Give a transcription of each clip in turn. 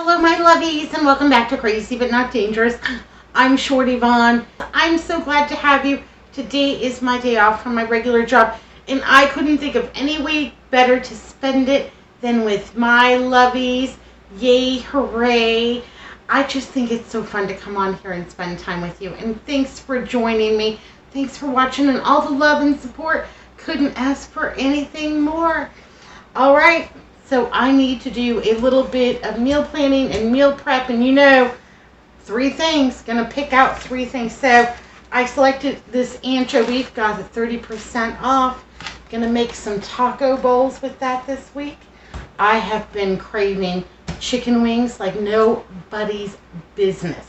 Hello my lovies and welcome back to Crazy But Not Dangerous. I'm Shorty Vaughn. I'm so glad to have you. Today is my day off from my regular job and I couldn't think of any way better to spend it than with my lovies. Yay, hooray. I just think it's so fun to come on here and spend time with you, and thanks for joining me. Thanks for watching and all the love and support. Couldn't ask for anything more. Alright, so I need to do a little bit of meal planning and meal prep, and three things. Gonna pick out three things. So I selected this anchovy, got it 30% off. Gonna make some taco bowls with that this week. I have been craving chicken wings like nobody's business.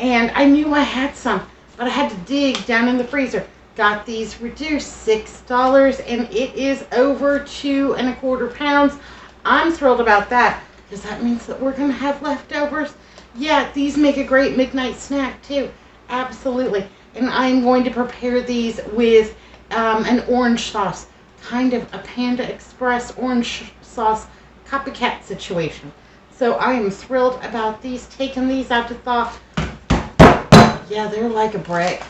And I knew I had some, but I had to dig down in the freezer. Got these reduced $6 and it is over 2¼ pounds. I'm thrilled about that because that means that we're gonna have leftovers. Yeah, these make a great midnight snack too. Absolutely. And I'm going to prepare these with an orange sauce, kind of a Panda Express orange sauce copycat situation. So I am thrilled about these. Taking these out to thaw. Yeah, they're like a brick.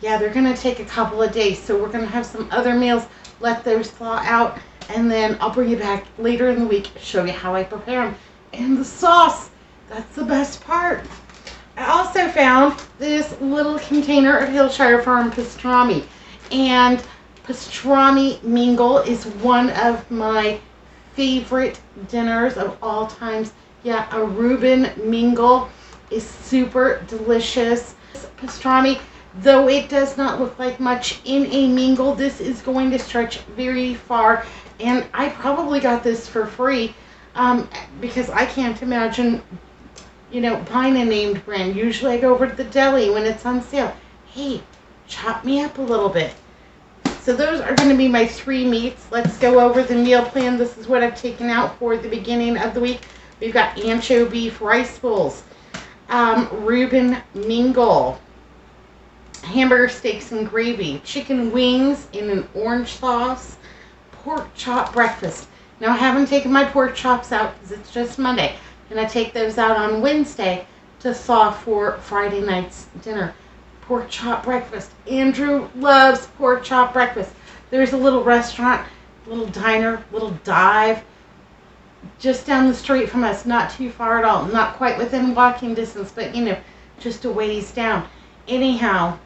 Yeah, they're going to take a couple of days, so we're going to have some other meals, let those thaw out, and then I'll bring you back later in the week, show you how I prepare them. And the sauce, that's the best part. I also found this little container of Hillshire Farm pastrami, and pastrami mingle is one of my favorite dinners of all times. Yeah, a Reuben Mingle is super delicious. Pastrami, though it does not look like much in a mingle, this is going to stretch very far, and I probably got this for free because I can't imagine, buying a named brand. Usually I go over to the deli when it's on sale. Hey, chop me up a little bit. So those are going to be my three meats. Let's go over the meal plan. This is what I've taken out for the beginning of the week. We've got anchovy beef rice bowls, Reuben Mingle, hamburger steaks and gravy, chicken wings in an orange sauce, pork chop breakfast. Now I haven't taken my pork chops out because it's just Monday, and I take those out on Wednesday to thaw for Friday night's dinner. Pork chop breakfast. Andrew loves pork chop breakfast. There's a little restaurant, little diner, little dive just down the street from us, not too far at all, not quite within walking distance, but just a ways down. Anyhow,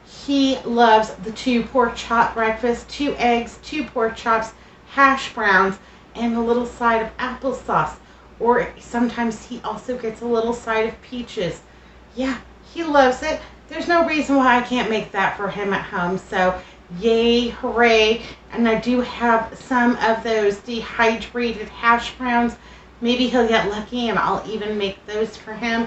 he loves the 2 pork chop breakfast, 2 eggs, 2 pork chops, hash browns, and a little side of applesauce. Or sometimes he also gets a little side of peaches. Yeah, he loves it. There's no reason why I can't make that for him at home. So, yay, hooray. And I do have some of those dehydrated hash browns. Maybe he'll get lucky and I'll even make those for him.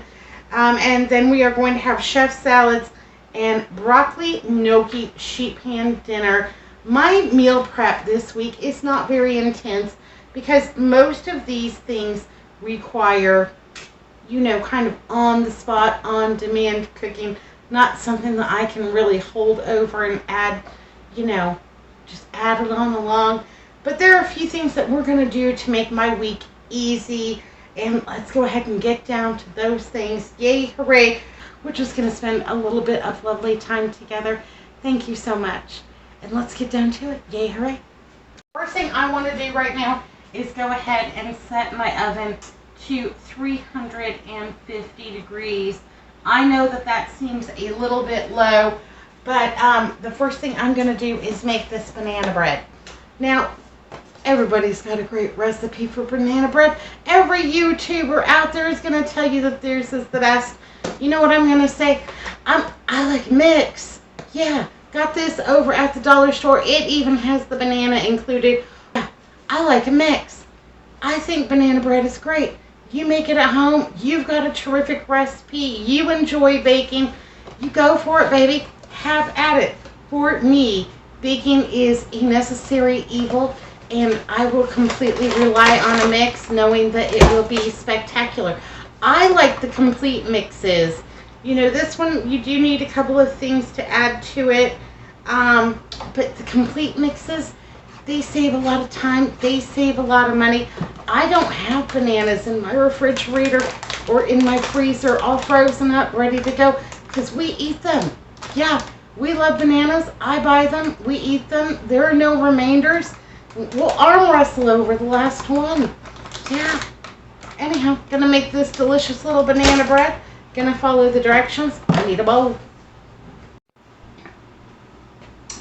And then we are going to have chef salads and broccoli gnocchi sheet pan dinner. My meal prep this week is not very intense because most of these things require, kind of on the spot, on demand cooking. Not something that I can really hold over and add, just add it on along. But there are a few things that we're going to do to make my week easy. And let's go ahead and get down to those things. Yay, hooray. We're just going to spend a little bit of lovely time together. Thank you so much. And let's get down to it. Yay, hooray. First thing I want to do right now is go ahead and set my oven to 350 degrees. I know that seems a little bit low, but the first thing I'm going to do is make this banana bread. Now, everybody's got a great recipe for banana bread. Every YouTuber out there is going to tell you that theirs is the best. You know what I'm going to say? I like mix. Yeah, got this over at the dollar store. It even has the banana included. I like a mix. I think banana bread is great. You make it at home. You've got a terrific recipe. You enjoy baking. You go for it, baby. Have at it. For me, baking is a necessary evil, and I will completely rely on a mix, knowing that it will be spectacular. I like the complete mixes. This one, you do need a couple of things to add to it. But the complete mixes, They save a lot of time. They save a lot of money. I don't have bananas in my refrigerator or in my freezer all frozen up, ready to go, because we eat them. Yeah, we love bananas. I buy them. We eat them. There are no remainders. We'll arm wrestle over the last one. Yeah. Anyhow, gonna make this delicious little banana bread. Gonna follow the directions. I need a bowl.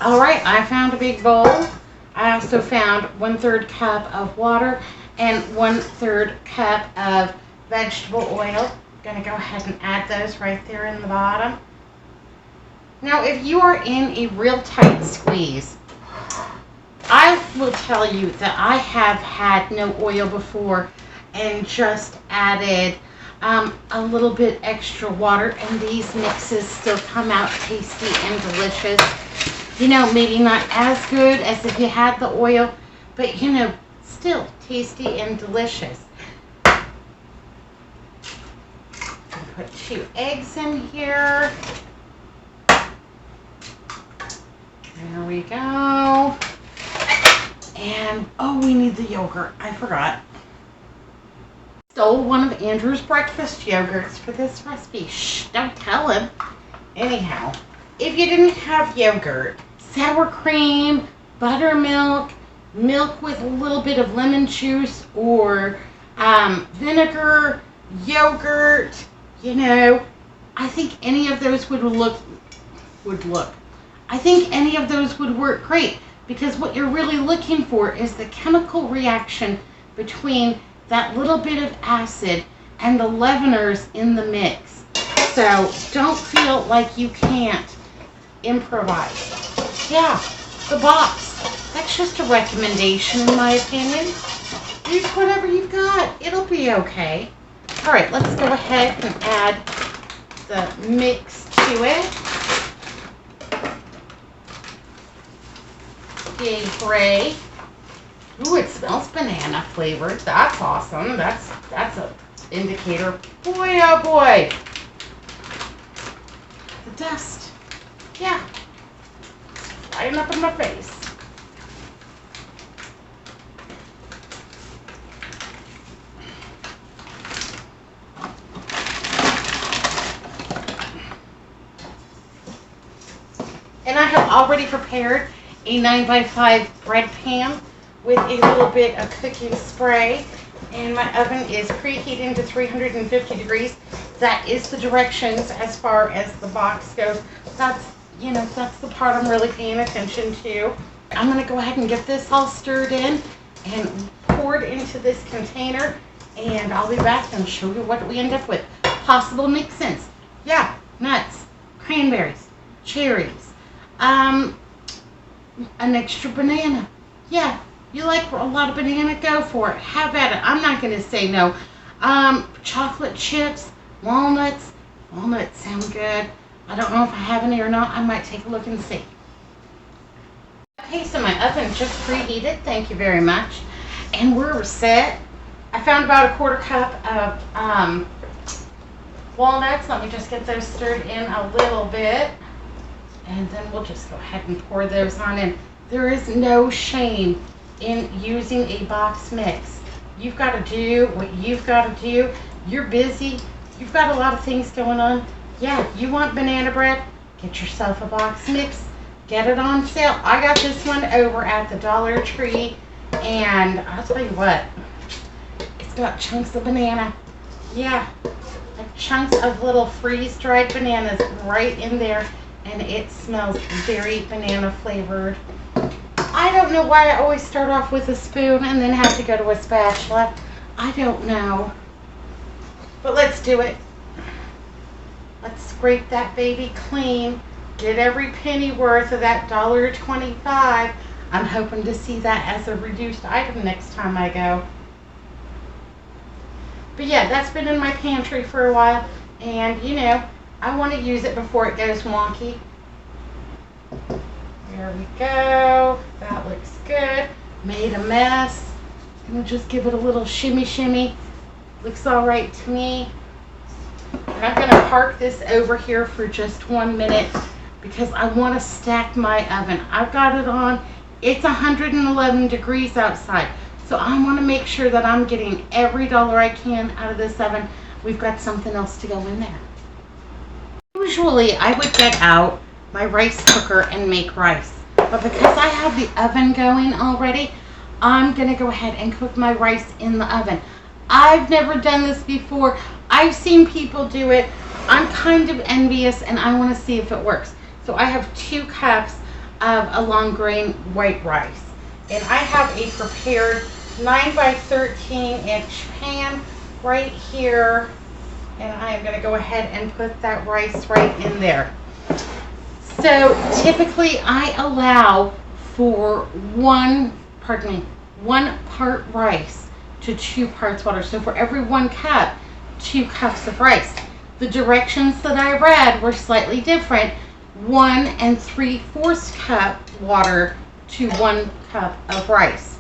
Alright, I found a big bowl. I also found 1/3 cup of water and 1/3 cup of vegetable oil. Gonna go ahead and add those right there in the bottom. Now, if you are in a real tight squeeze, I will tell you that I have had no oil before and just added a little bit extra water, and these mixes still come out tasty and delicious. You know, maybe not as good as if you had the oil, but you know, still tasty and delicious. Put 2 eggs in here. There we go. And, oh, we need the yogurt. I forgot. Stole one of Andrew's breakfast yogurts for this recipe. Shh, don't tell him. Anyhow, if you didn't have yogurt, sour cream, buttermilk, milk with a little bit of lemon juice, or vinegar, yogurt, you know, I think any of those I think any of those would work great, because what you're really looking for is the chemical reaction between that little bit of acid and the leaveners in the mix. So don't feel like you can't improvise. Yeah, the box. That's just a recommendation in my opinion. Use whatever you've got. It'll be okay. All right, let's go ahead and add the mix to it. Yay, gray. Ooh, it smells banana flavored. That's awesome. That's a indicator. Boy, oh boy. The dust. Yeah. Flying up in my face. And I have already prepared a 9x5 bread pan with a little bit of cooking spray, and my oven is preheating to 350 degrees. That is the directions as far as the box goes. That's the part I'm really paying attention to. I'm gonna go ahead and get this all stirred in and poured into this container, and I'll be back and show you what we end up with. Possible mix-ins. Yeah, nuts, cranberries, cherries, an extra banana. Yeah, you like a lot of banana, go for it. Have at it. I'm not going to say no. Chocolate chips, walnuts. Walnuts sound good. I don't know if I have any or not. I might take a look and see. Okay, so my oven just preheated. Thank you very much. And we're set. I found about a 1/4 cup of walnuts. Let me just get those stirred in a little bit. And then we'll just go ahead and pour those on in. There is no shame in using a box mix. You've got to do what you've got to do. You're busy. You've got a lot of things going on. Yeah, you want banana bread? Get yourself a box mix. Get it on sale. I got this one over at the Dollar Tree, and I'll tell you what, it's got chunks of banana. Yeah, like chunks of little freeze-dried bananas right in there. And it smells very banana flavored. I don't know why I always start off with a spoon and then have to go to a spatula. I don't know. But let's do it. Let's scrape that baby clean. Get every penny worth of that $1.25. I'm hoping to see that as a reduced item next time I go. But yeah, that's been in my pantry for a while. And you know, I want to use it before it goes wonky. There we go. That looks good. Made a mess. Gonna just give it a little shimmy shimmy. Looks all right to me. And I'm gonna park this over here for just 1 minute because I want to stack my oven. I've got it on It's 111 degrees outside. So I want to make sure that I'm getting every dollar I can out of this oven. We've got something else to go in there. Usually I would get out my rice cooker and make rice. But because I have the oven going already, I'm going to go ahead and cook my rice in the oven. I've never done this before. I've seen people do it. I'm kind of envious and I want to see if it works. So I have 2 cups of a long grain white rice. And I have a prepared 9 by 13 inch pan right here. And I am going to go ahead and put that rice right in there. So typically I allow for 1 part rice to 2 parts water. So for every 1 cup, 2 cups of rice. The directions that I read were slightly different. 1 3/4 cup water to 1 cup of rice.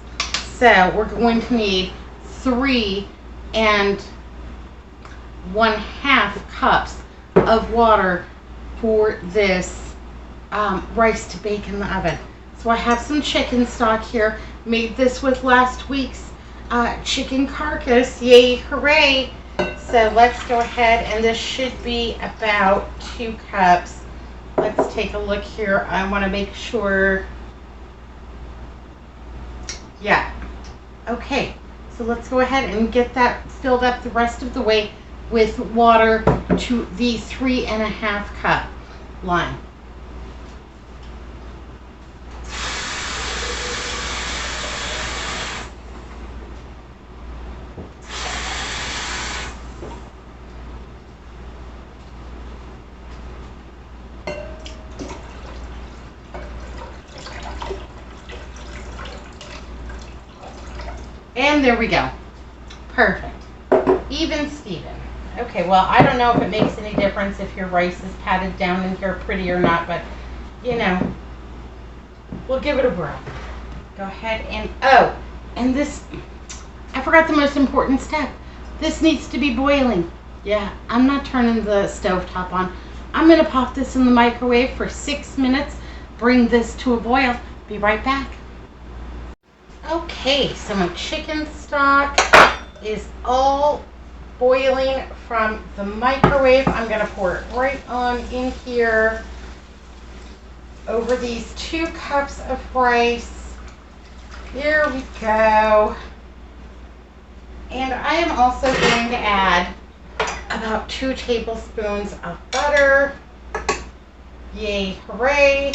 So we're going to need 3 1/2 cups of water for this rice to bake in the oven. So I have some chicken stock here. Made this with last week's chicken carcass. Yay, hooray. So let's go ahead, and this should be about 2 cups. Let's take a look here. I want to make sure. Yeah. Okay. So let's go ahead and get that filled up the rest of the way with water to the 3 1/2 cup line. And there we go. Perfect. Even Steven. Okay, well, I don't know if it makes any difference if your rice is patted down in here pretty or not, but, you know, we'll give it a whirl. Go ahead and, oh, and this, I forgot the most important step. This needs to be boiling. Yeah, I'm not turning the stovetop on. I'm going to pop this in the microwave for 6 minutes, bring this to a boil. Be right back. Okay, so my chicken stock is all boiling from the microwave. I'm going to pour it right on in here over these 2 cups of rice. There we go. And I am also going to add about 2 tablespoons of butter. Yay, hooray.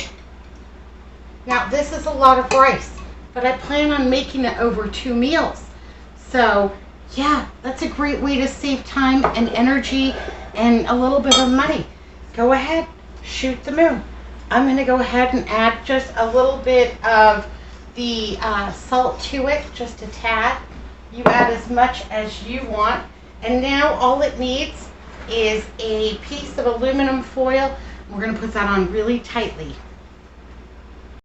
Now this is a lot of rice, but I plan on making it over 2 meals. So yeah, that's a great way to save time and energy and a little bit of money. Go ahead, shoot the moon. I'm going to go ahead and add just a little bit of the salt to it, just a tad. You add as much as you want. And now all it needs is a piece of aluminum foil. We're going to put that on really tightly.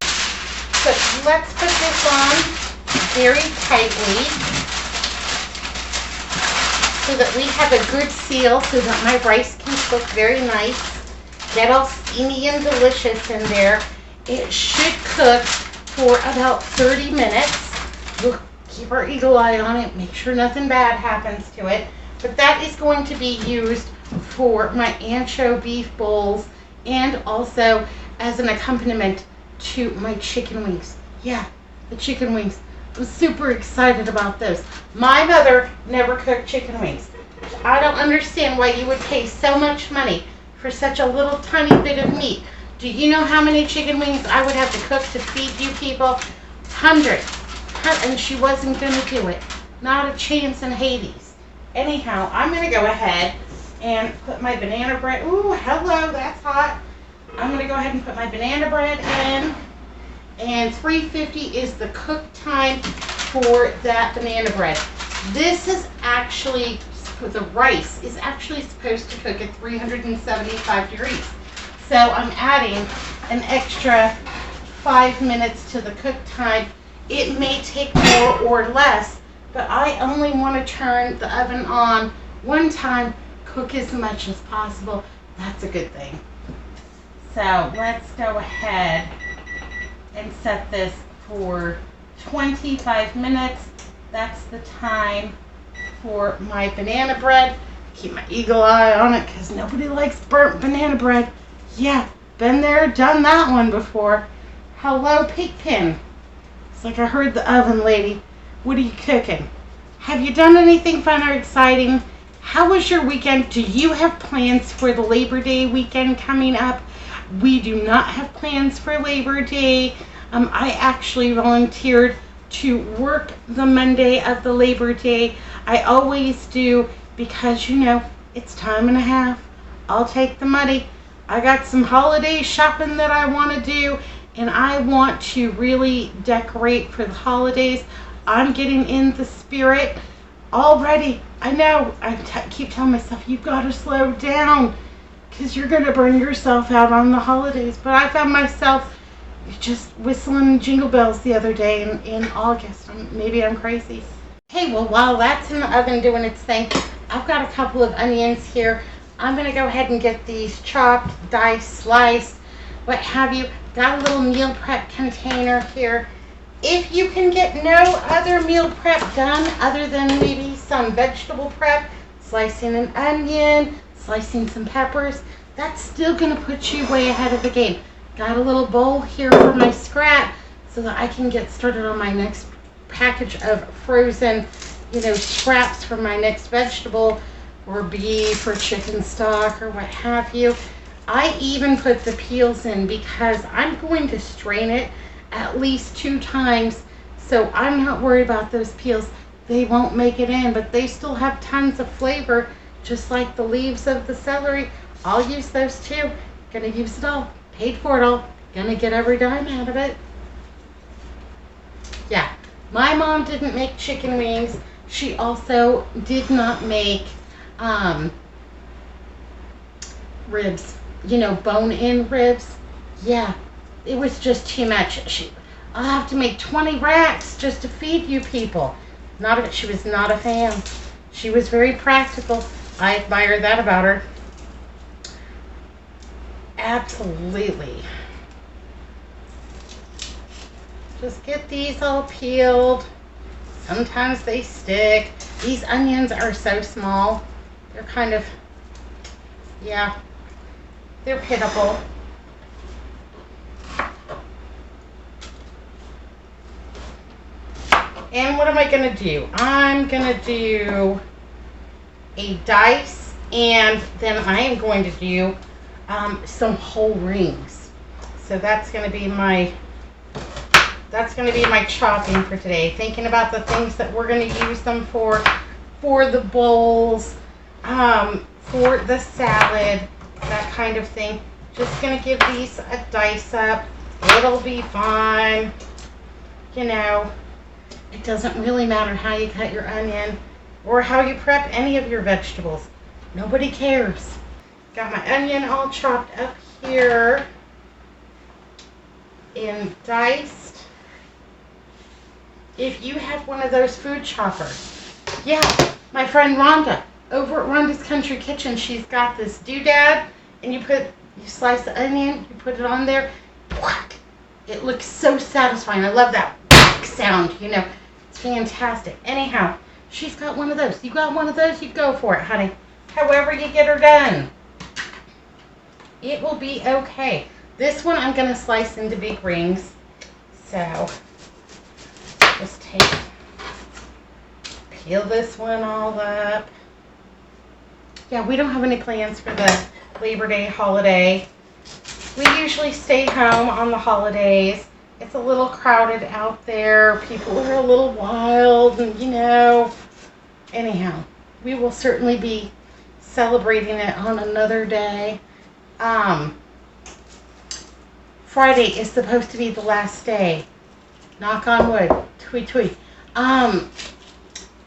So let's put this on very tightly so that we have a good seal so that my rice can cook very nice. Get all steamy and delicious in there. It should cook for about 30 minutes. We'll keep our eagle eye on it, make sure nothing bad happens to it. But that is going to be used for my ancho beef bowls and also as an accompaniment to my chicken wings. Yeah, the chicken wings. I'm super excited about those. My mother never cooked chicken wings. I don't understand why you would pay so much money for such a little tiny bit of meat. Do you know how many chicken wings I would have to cook to feed you people? Hundreds. And she wasn't going to do it. Not a chance in Hades. Anyhow, I'm going to go ahead and put my banana bread. Ooh, hello, that's hot. I'm going to go ahead and put my banana bread in. And 350 is the cook time for that banana bread. This is actually, the rice is actually supposed to cook at 375 degrees. So I'm adding an extra 5 minutes to the cook time. It may take more or less, but I only want to turn the oven on one time, cook as much as possible. That's a good thing. So let's go ahead and set this for 25 minutes. That's the time for my banana bread. Keep my eagle eye on it because nobody likes burnt banana bread. Yeah, been there, done that one before. Hello, Pigpen. It's like I heard the oven lady. What are you cooking? Have you done anything fun or exciting? How was your weekend? Do you have plans for the Labor Day weekend coming up? We do not have plans for Labor Day. I actually volunteered to work the Monday of the Labor Day. I always do because, you know, it's time and a half. I'll take the money. I got some holiday shopping that I want to do, and I want to really decorate for the holidays. I'm getting in the spirit already. I know. I keep telling myself, you've got to slow down because you're going to burn yourself out on the holidays. But I found myself just whistling Jingle Bells the other day in August. Maybe I'm crazy. Hey, well, while that's in the oven doing its thing, I've got a couple of onions here. I'm going to go ahead and get these chopped, diced, sliced, what have you. Got a little meal prep container here. If you can get no other meal prep done other than maybe some vegetable prep, slicing an onion, slicing some peppers, that's still going to put you way ahead of the game. Got a little bowl here for my scrap so that I can get started on my next package of frozen, scraps for my next vegetable or beef or chicken stock or what have you. I even put the peels in because I'm going to strain it at least 2 times, so I'm not worried about those peels. They won't make it in, but they still have tons of flavor, just like the leaves of the celery. I'll use those too. Gonna use it all. Paid for it all. Gonna get every dime out of it. Yeah, my mom didn't make chicken wings. She also did not make ribs, bone-in ribs. Yeah, it was just too much. I'll have to make 20 racks just to feed you people. She was not a fan. She was very practical. I admire that about her. Absolutely. Just get these all peeled. Sometimes they stick. These onions are so small. They're kind of, yeah, they're pitiful. And what am I going to do? I'm going to do a dice, and then I am going to do some whole rings. So that's going to be my chopping for today. Thinking about the things that we're going to use them for the bowls, for the salad, that kind of thing. Just going to give these a dice up. It'll be fine. It doesn't really matter how you cut your onion or how you prep any of your vegetables. Nobody cares. Got my onion all chopped up here and diced. If you have one of those food choppers, yeah, my friend Rhonda over at Rhonda's Country Kitchen, she's got this doodad, and you slice the onion, you put it on there, whack. It looks so satisfying. I love that whack sound, It's fantastic. Anyhow, she's got one of those. You got one of those, you go for it, honey. However you get her done, it will be okay. This one I'm going to slice into big rings. So, just peel this one all up. Yeah, we don't have any plans for the Labor Day holiday. We usually stay home on the holidays. It's a little crowded out there. People are a little wild, and anyhow, we will certainly be celebrating it on another day. Friday is supposed to be the last day, knock on wood, tweet tweet, of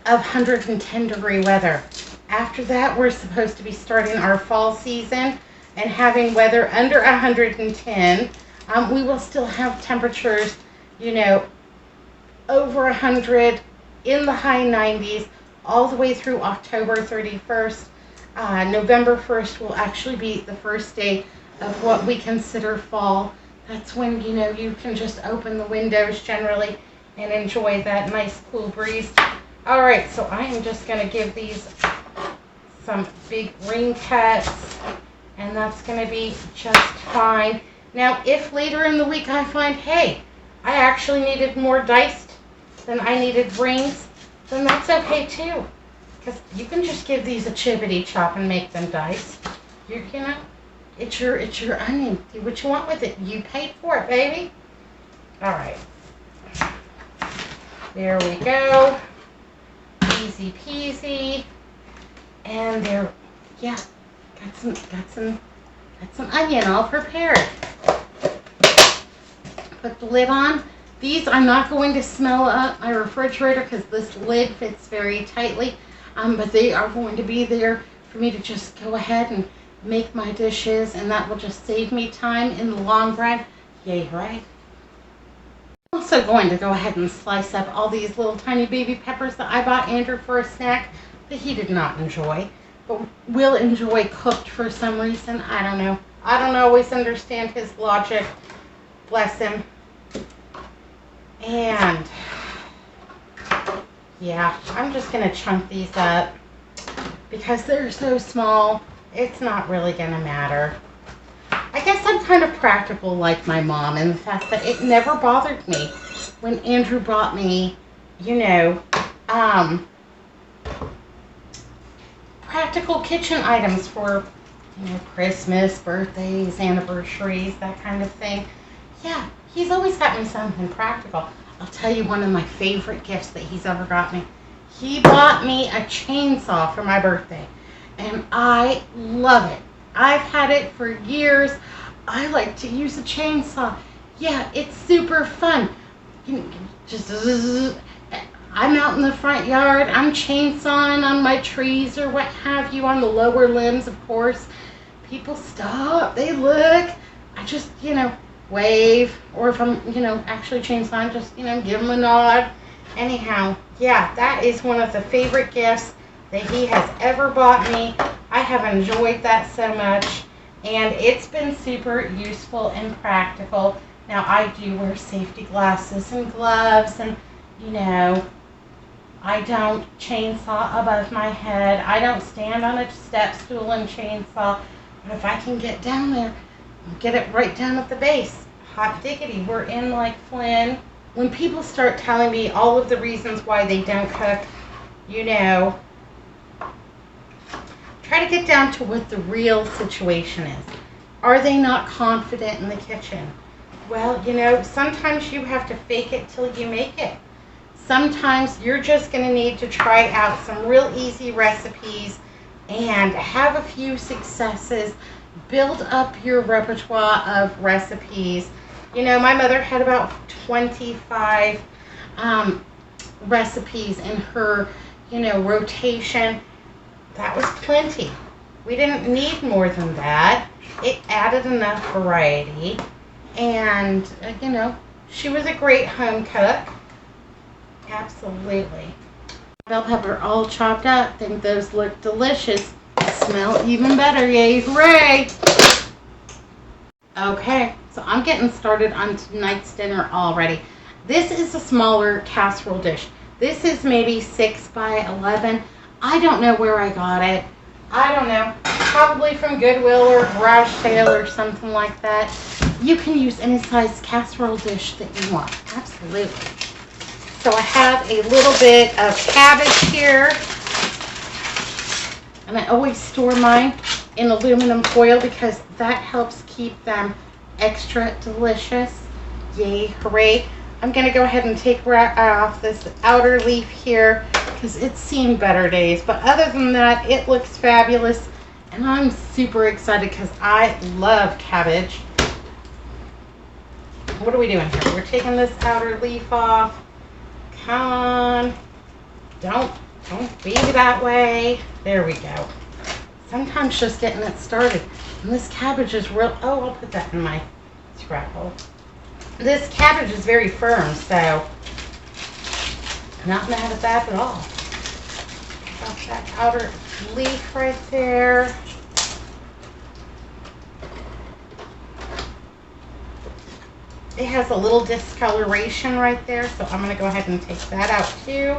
110-degree weather. After that, we're supposed to be starting our fall season and having weather under 110. We will still have temperatures, over 100, in the high 90s, all the way through October 31st. November 1st will actually be the first day of what we consider fall. That's when, you can just open the windows generally and enjoy that nice cool breeze. All right, so I am just going to give these some big ring cuts, and that's going to be just fine. Now, if later in the week I find, hey, I actually needed more diced than I needed rings, then that's okay too. Because you can just give these a chippity chop and make them diced. It's your onion. Do what you want with it. You paid for it, baby. All right. There we go. Easy peasy. And there, yeah, got some onion all prepared. Put the lid on. These I'm not going to smell up my refrigerator because this lid fits very tightly. But they are going to be there for me to just go ahead and make my dishes, and that will just save me time in the long run. Yay, right? I'm also going to go ahead and slice up all these little tiny baby peppers that I bought Andrew for a snack that he did not enjoy, but will enjoy cooked for some reason. I don't know. I don't always understand his logic. Bless him. And yeah, I'm just going to chunk these up because they're so small. It's not really going to matter. I guess I'm kind of practical like my mom in the fact that it never bothered me when Andrew brought me, practical kitchen items for, Christmas, birthdays, anniversaries, that kind of thing. Yeah, he's always got me something practical. I'll tell you one of my favorite gifts that he's ever got me. He bought me a chainsaw for my birthday. And I love it. I've had it for years. I like to use a chainsaw. Yeah, it's super fun. I'm out in the front yard. I'm chainsawing on my trees or what have you, on the lower limbs, of course. People stop. They look. I just, wave. Or if I'm, actually chainsawing, just, give them a nod. Anyhow, yeah, that is one of the favorite gifts that he has ever bought me. I have enjoyed that so much, and it's been super useful and practical. Now, I do wear safety glasses and gloves, and, I don't chainsaw above my head. I don't stand on a step stool and chainsaw, but if I can get down there, get it right down at the base. Hot diggity, we're in like Flynn. When people start telling me all of the reasons why they don't cook, try to get down to what the real situation is. Are they not confident in the kitchen? Well, sometimes you have to fake it till you make it. Sometimes you're just going to need to try out some real easy recipes and have a few successes. Build up your repertoire of recipes. My mother had about 25 recipes in her, rotation. That was plenty. We didn't need more than that. It added enough variety. And, she was a great home cook. Absolutely. Bell pepper all chopped up. Think those look delicious. Smell even better. Yay, hooray! Okay, so I'm getting started on tonight's dinner already. This is a smaller casserole dish. This is maybe 6 by 11. I don't know where I got it. I don't know. Probably from Goodwill or garage sale or something like that. You can use any size casserole dish that you want. Absolutely. So I have a little bit of cabbage here. And I always store mine in aluminum foil because that helps keep them extra delicious. Yay, hooray. I'm going to go ahead and take off this outer leaf here because it's seen better days. But other than that, it looks fabulous. And I'm super excited because I love cabbage. What are we doing here? We're taking this outer leaf off. Come on. Don't be that way. There we go. Sometimes just getting it started. And this cabbage is real. Oh, I'll put that in my scrap hole. This cabbage is very firm, so not mad at that at all. Got that outer leaf right there. It has a little discoloration right there, so I'm going to go ahead and take that out too.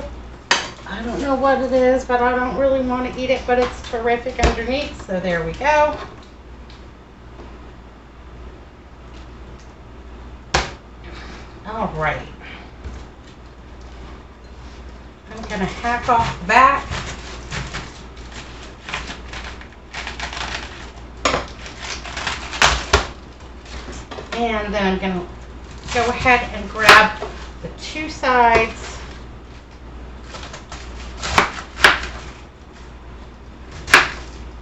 I don't know what it is, but I don't really want to eat it, but it's terrific underneath, so there we go. All right. I'm going to hack off the back. And then I'm going to go ahead and grab the two sides.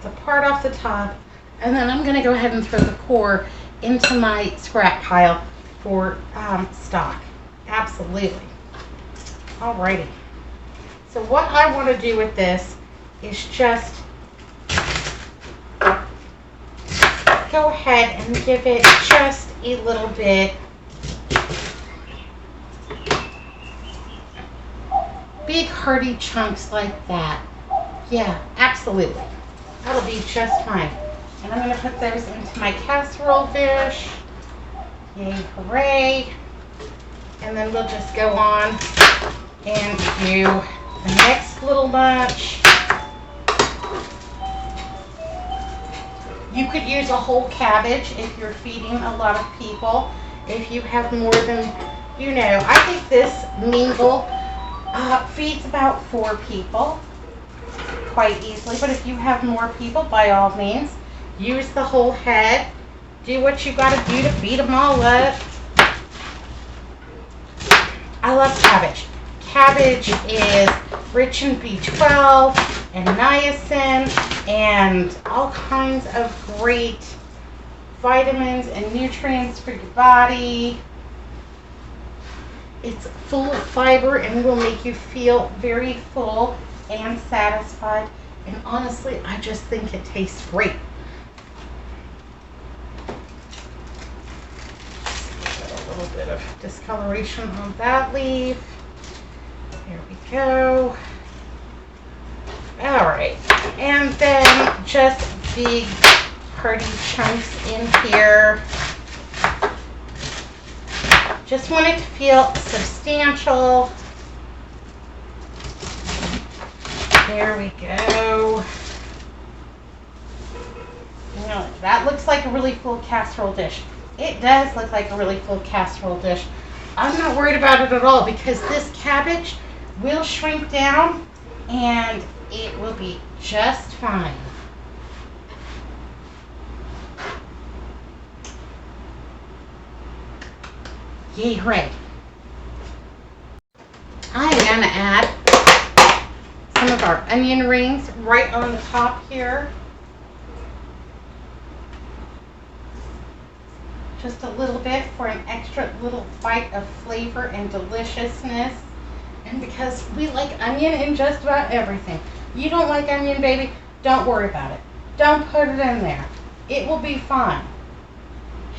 The part off the top. And then I'm going to go ahead and throw the core into my scrap pile for stock. Absolutely. Alrighty. So what I want to do with this is just go ahead and give it just a little bit big hearty chunks like that. Yeah, absolutely. That'll be just fine. And I'm going to put those into my casserole dish. Yay, hooray. And then we'll just go on and do the next little bunch. You could use a whole cabbage if you're feeding a lot of people. If you have more than, I think this Mingle feeds about 4 people quite easily. But if you have more people, by all means, use the whole head. Do what you got to do to feed them all up. I love cabbage. Cabbage is rich in B12 and niacin and all kinds of great vitamins and nutrients for your body. It's full of fiber and will make you feel very full and satisfied. And honestly, I just think it tastes great. A little bit of discoloration on that leaf. There we go. All right, and then just big hearty chunks in here. Just want it to feel substantial. There we go. That looks like a really full casserole dish. It does look like a really full casserole dish. I'm not worried about it at all because this cabbage will shrink down and it will be just fine. Yay, hooray. I am going to add some of our onion rings right on the top here. Just a little bit for an extra little bite of flavor and deliciousness. And because we like onion in just about everything. You don't like onion, baby? Don't worry about it. Don't put it in there. It will be fine.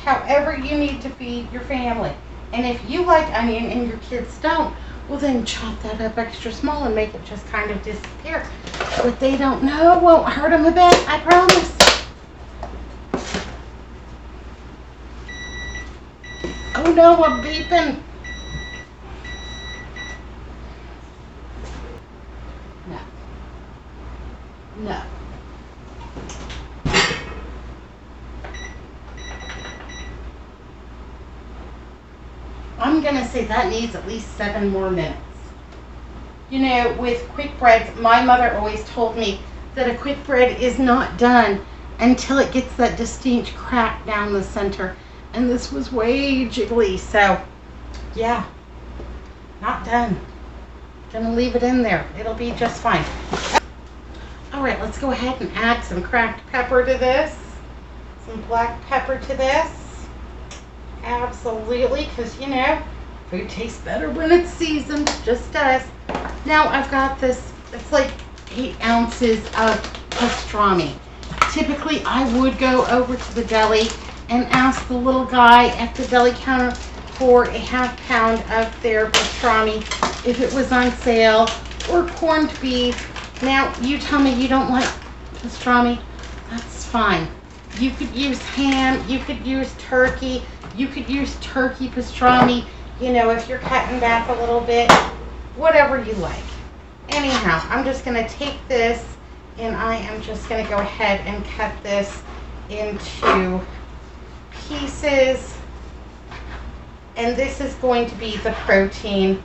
However you need to feed your family. And if you like onion and your kids don't, well then chop that up extra small and make it just kind of disappear. What they don't know won't hurt them a bit, I promise. Oh no, I'm beeping. No. No. I'm going to say that needs at least 7 more minutes. With quick breads, my mother always told me that a quick bread is not done until it gets that distinct crack down the center. And this was way jiggly, so yeah, not done. Gonna leave it in there. It'll be just fine. All right, let's go ahead and add some cracked pepper to this, some black pepper to this. Absolutely, because food tastes better when it's seasoned, just does. Now I've got this, it's like 8 ounces of pastrami. Typically I would go over to the deli and ask the little guy at the deli counter for a ½ pound of their pastrami if it was on sale, or corned beef. Now you tell me you don't like pastrami, that's fine. You could use ham, you could use turkey, You could use turkey pastrami, you know, if you're cutting back a little bit, whatever you like. Anyhow, I'm just going to take this and I am just going to go ahead and cut this into pieces. And this is going to be the protein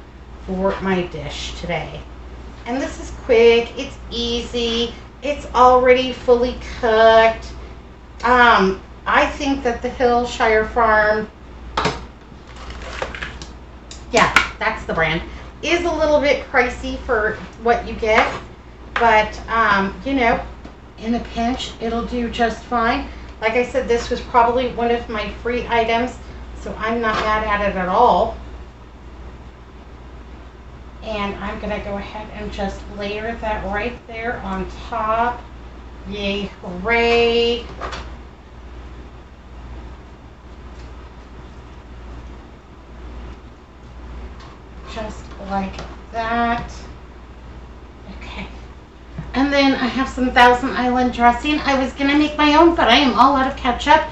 for my dish today. And this is quick, it's easy, it's already fully cooked. I think that the Hillshire Farm, yeah, that's the brand, is a little bit pricey for what you get. But, you know, in a pinch, it'll do just fine. Like I said, this was probably one of my free items, so I'm not mad at it at all. And I'm going to go ahead and just layer that right there on top. Yay, hooray. Just like that. Okay. And then I have some Thousand Island dressing. I was going to make my own, but I am all out of ketchup.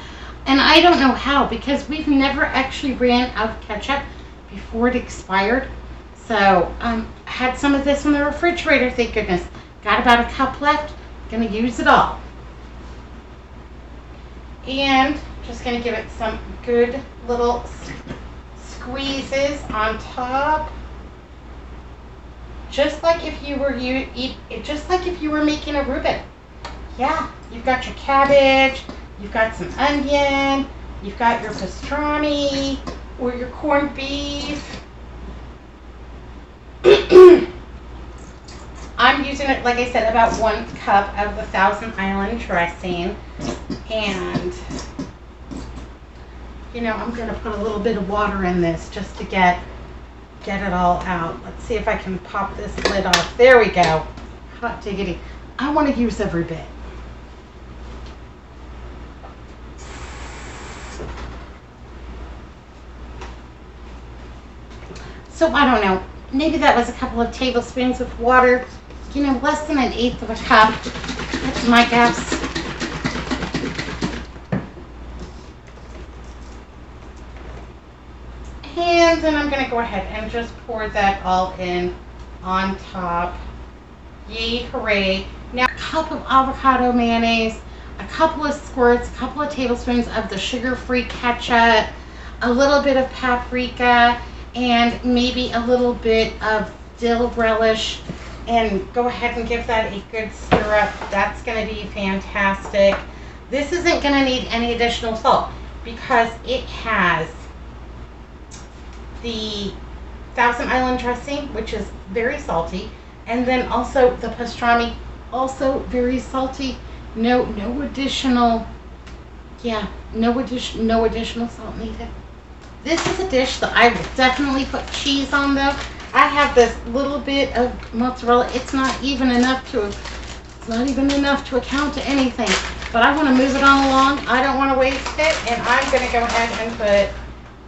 And I don't know how, because we've never actually ran out of ketchup before it expired. So I had some of this in the refrigerator, thank goodness. Got about a cup left. Going to use it all. And just going to give it some good little squeezes on top. Just like if you were making a Reuben. Yeah, you've got your cabbage, you've got some onion, you've got your pastrami or your corned beef. I'm using it, like I said, about 1 cup of the Thousand Island dressing. And, you know, I'm going to put a little bit of water in this just to get it all out. Let's see if I can pop this lid off. There we go. Hot diggity. I want to use every bit. So I don't know. Maybe that was a couple of tablespoons of water. You know, less than 1/8 of a cup. That's my guess. And then I'm going to go ahead and just pour that all in on top. Yay, hooray. Now, a cup of avocado mayonnaise, a couple of squirts, a couple of tablespoons of the sugar-free ketchup, a little bit of paprika, and maybe a little bit of dill relish. And go ahead and give that a good stir up. That's going to be fantastic. This isn't going to need any additional salt because it has the Thousand Island dressing, which is very salty, and then also the pastrami, also very salty. No additional salt needed. This is a dish that I will definitely put cheese on though. I have this little bit of mozzarella. It's not even enough to account to anything. But I want to move it on along. I don't want to waste it, and I'm going to go ahead and put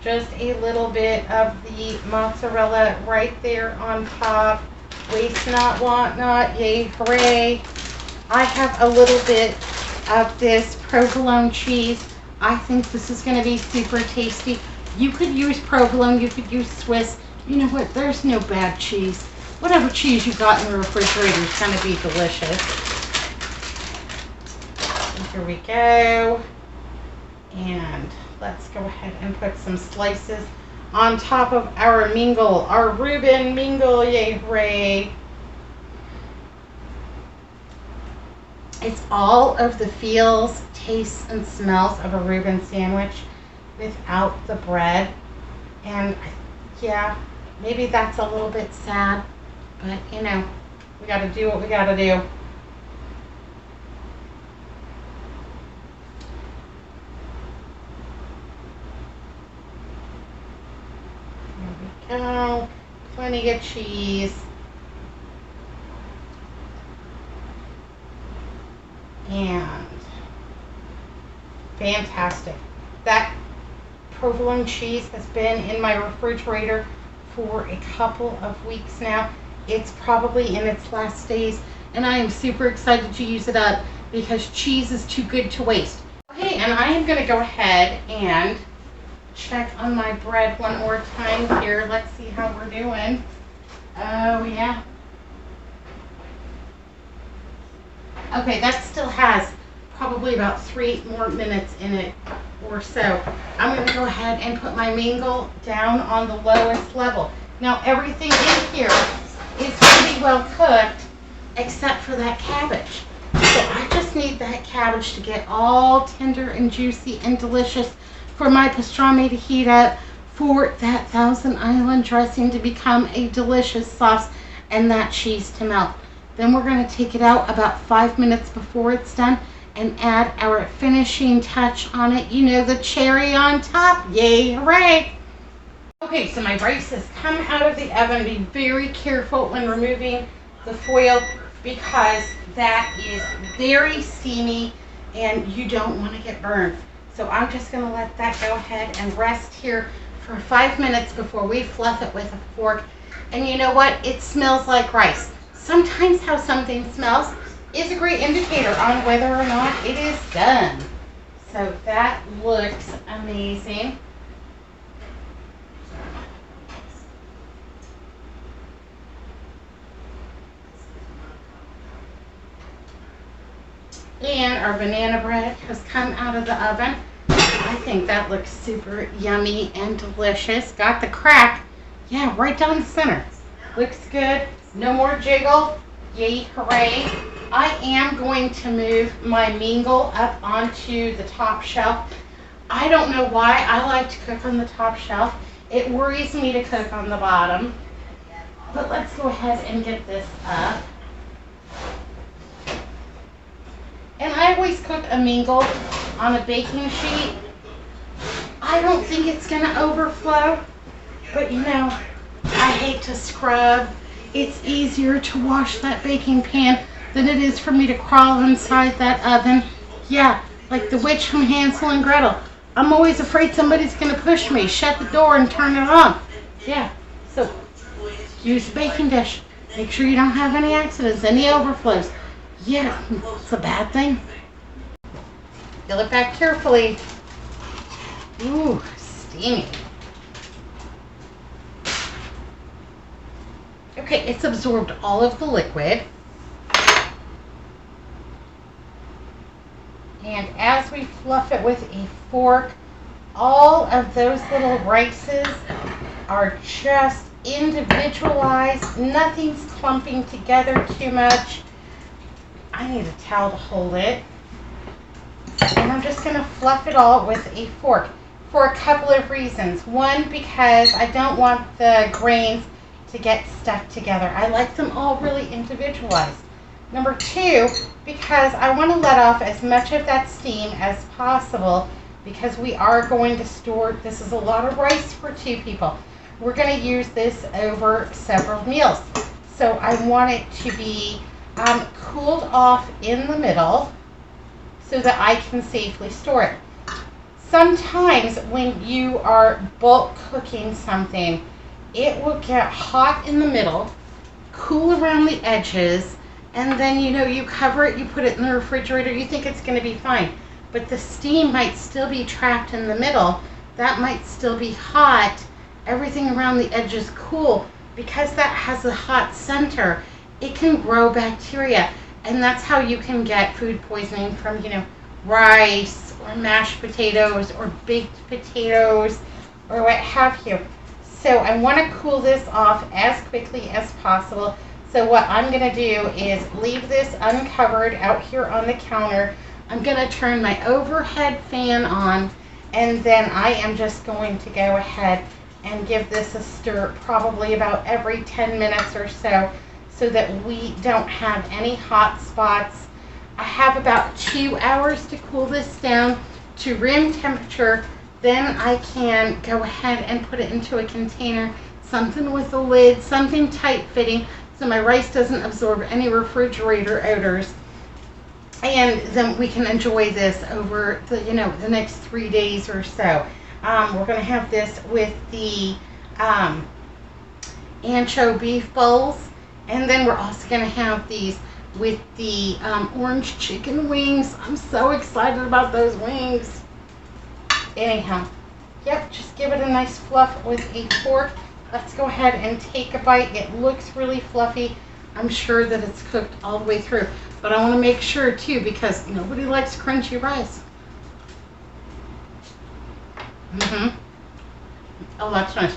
just a little bit of the mozzarella right there on top. Waste not, want not, yay, hooray. I have a little bit of this provolone cheese. I think this is going to be super tasty. You could use provolone, you could use Swiss. You know what, there's no bad cheese. Whatever cheese you got in the refrigerator is going to be delicious. And here we go. And let's go ahead and put some slices on top of our Mingle, our Reuben Mingle, yay, hooray. It's all of the feels, tastes, and smells of a Reuben sandwich without the bread. And yeah, maybe that's a little bit sad, but you know, we gotta do what we gotta do. There we go. Plenty of cheese. And fantastic. That provolone cheese has been in my refrigerator for a couple of weeks now. It's probably in its last days, and I am super excited to use it up because cheese is too good to waste. Okay, and I am going to go ahead and check on my bread one more time here. Let's see how we're doing. Oh, yeah. Okay, that still has probably about 3 more minutes in it or so. I'm going to go ahead and put my mingle down on the lowest level. Now, everything in here is pretty well cooked except for that cabbage. So I just need that cabbage to get all tender and juicy and delicious for my pastrami to heat up, for that Thousand Island dressing to become a delicious sauce, and that cheese to melt. Then we're going to take it out about 5 minutes before it's done and add our finishing touch on it. You know, the cherry on top. Yay, hooray! Okay, so my rice has come out of the oven. Be very careful when removing the foil because that is very steamy and you don't want to get burned. So I'm just going to let that go ahead and rest here for 5 minutes before we fluff it with a fork. And you know what? It smells like rice. Sometimes how something smells is a great indicator on whether or not it is done. So that looks amazing. And our banana bread has come out of the oven. I think that looks super yummy and delicious. Got the crack, yeah, right down the center. Looks good. No more jiggle. Yay, hooray. I am going to move my mingle up onto the top shelf. I don't know why I like to cook on the top shelf. It worries me to cook on the bottom. But let's go ahead and get this up. And I always cook a mingle on a baking sheet. I don't think it's going to overflow, but you know, I hate to scrub. It's easier to wash that baking pan than it is for me to crawl inside that oven. Yeah, like the witch from Hansel and Gretel. I'm always afraid somebody's going to push me, shut the door, and turn it on. Yeah, so use a baking dish. Make sure you don't have any accidents, any overflows. Yeah, it's a bad thing. Peel it back carefully. Ooh, steamy. Okay, it's absorbed all of the liquid. And as we fluff it with a fork, all of those little rices are just individualized. Nothing's clumping together too much. I need a towel to hold it. And I'm just going to fluff it all with a fork for a couple of reasons. One, because I don't want the grains to get stuck together. I like them all really individualized. Number two, because I want to let off as much of that steam as possible because we are going to store, this is a lot of rice for 2 people. We're going to use this over several meals. So I want it to be cooled off in the middle so that I can safely store it. Sometimes when you are bulk cooking something, it will get hot in the middle, cool around the edges, and then you cover it, you put it in the refrigerator, you think it's going to be fine. But the steam might still be trapped in the middle. That might still be hot. Everything around the edges cool. Because that has a hot center, it can grow bacteria. And that's how you can get food poisoning from, rice or mashed potatoes or baked potatoes or what have you. So I want to cool this off as quickly as possible. So what I'm going to do is leave this uncovered out here on the counter. I'm going to turn my overhead fan on, and then I am just going to go ahead and give this a stir probably about every 10 minutes or so that we don't have any hot spots. I have about 2 hours to cool this down to room temperature. Then I can go ahead and put it into a container, something with a lid, something tight fitting, so my rice doesn't absorb any refrigerator odors. And then we can enjoy this over the next 3 days or so. We're going to have this with the ancho beef bowls, and then we're also going to have these with the orange chicken wings. I'm so excited about those wings. Anyhow, Yep, just give it a nice fluff with a fork. Let's go ahead and take a bite. It looks really fluffy. I'm sure that it's cooked all the way through. But I want to make sure too, because nobody likes crunchy rice. Oh, that's nice.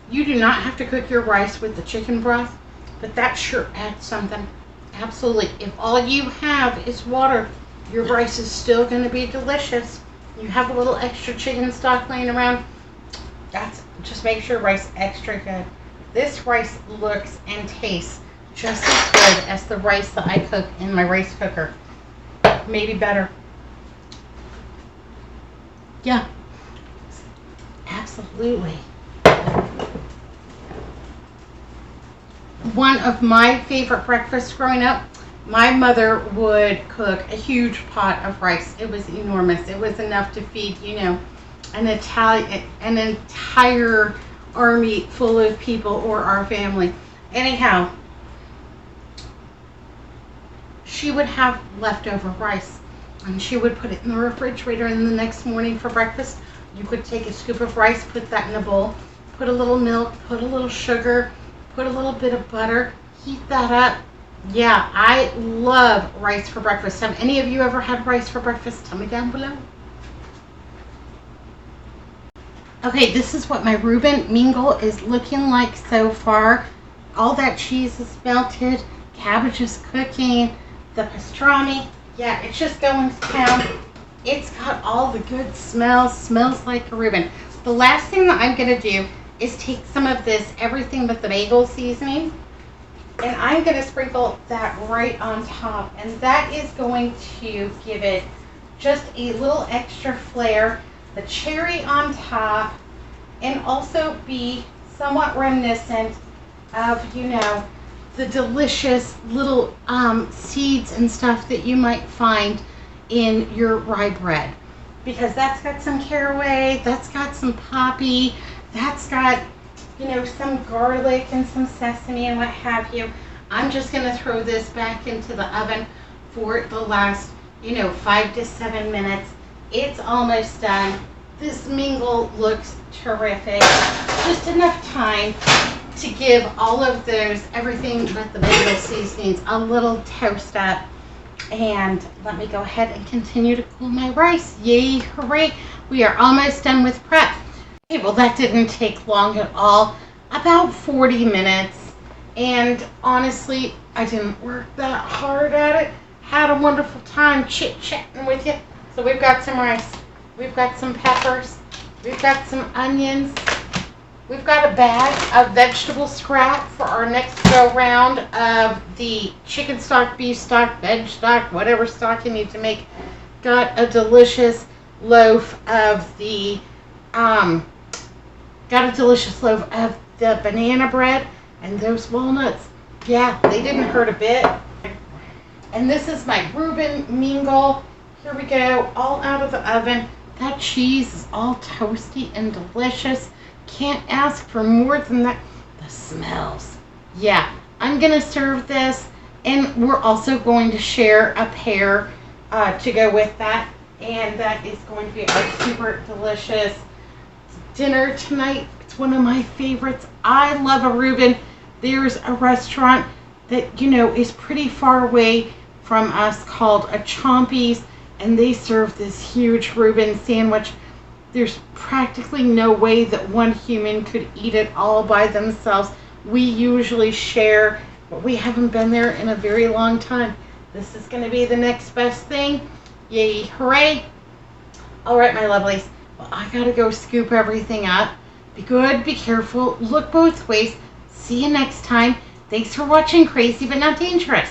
You do not have to cook your rice with the chicken broth, but that sure adds something. Absolutely. If all you have is water, your rice is still going to be delicious. You have a little extra chicken stock laying around. Just make sure rice extra good. This rice looks and tastes just as good as the rice that I cook in my rice cooker. Maybe better. Yeah. Absolutely. One of my favorite breakfasts growing up, my mother would cook a huge pot of rice. It was enormous. It was enough to feed, an entire army full of people or our family. Anyhow, she would have leftover rice and she would put it in the refrigerator, and the next morning for breakfast, you could take a scoop of rice, put that in a bowl, put a little milk, put a little sugar, put a little bit of butter, heat that up. Yeah, I love rice for breakfast. Have any of you ever had rice for breakfast? Tell me down below. Okay, this is what my Reuben Mingle is looking like so far. All that cheese is melted, cabbage is cooking, the pastrami, yeah, it's just going to town. It's got all the good smells like a Reuben. The last thing that I'm going to do is take some of this everything but the bagel seasoning, and I'm going to sprinkle that right on top, and that is going to give it just a little extra flair. The cherry on top, and also be somewhat reminiscent of, the delicious little seeds and stuff that you might find in your rye bread. Because that's got some caraway, that's got some poppy, that's got, some garlic and some sesame and what have you. I'm just going to throw this back into the oven for the last, 5 to 7 minutes. It's almost done. This mingle looks terrific. Just enough time to give all of those, everything but the bagel seasonings, a little toast up. And let me go ahead and continue to cool my rice. Yay, hooray. We are almost done with prep. Okay, well, that didn't take long at all. About 40 minutes. And honestly, I didn't work that hard at it. Had a wonderful time chit-chatting with you. So we've got some rice. We've got some peppers. We've got some onions. We've got a bag of vegetable scrap for our next go-round of the chicken stock, beef stock, veg stock, whatever stock you need to make. Got a delicious loaf of the, banana bread and those walnuts. Yeah, they didn't hurt a bit. And this is my Reuben Mingle. Here we go, all out of the oven. That cheese is all toasty and delicious. Can't ask for more than that. The smells. Yeah, I'm going to serve this, and we're also going to share a pear to go with that. And that is going to be our super delicious dinner tonight. It's one of my favorites. I love a Reuben. There's a restaurant that, is pretty far away from us called a Chompy's, and they serve this huge Reuben sandwich. There's practically no way that one human could eat it all by themselves. We usually share, but we haven't been there in a very long time. This is going to be the next best thing. Yay, hooray. All right, my lovelies. Well, I got to go scoop everything up. Be good, be careful, look both ways. See you next time. Thanks for watching Crazy But Not Dangerous.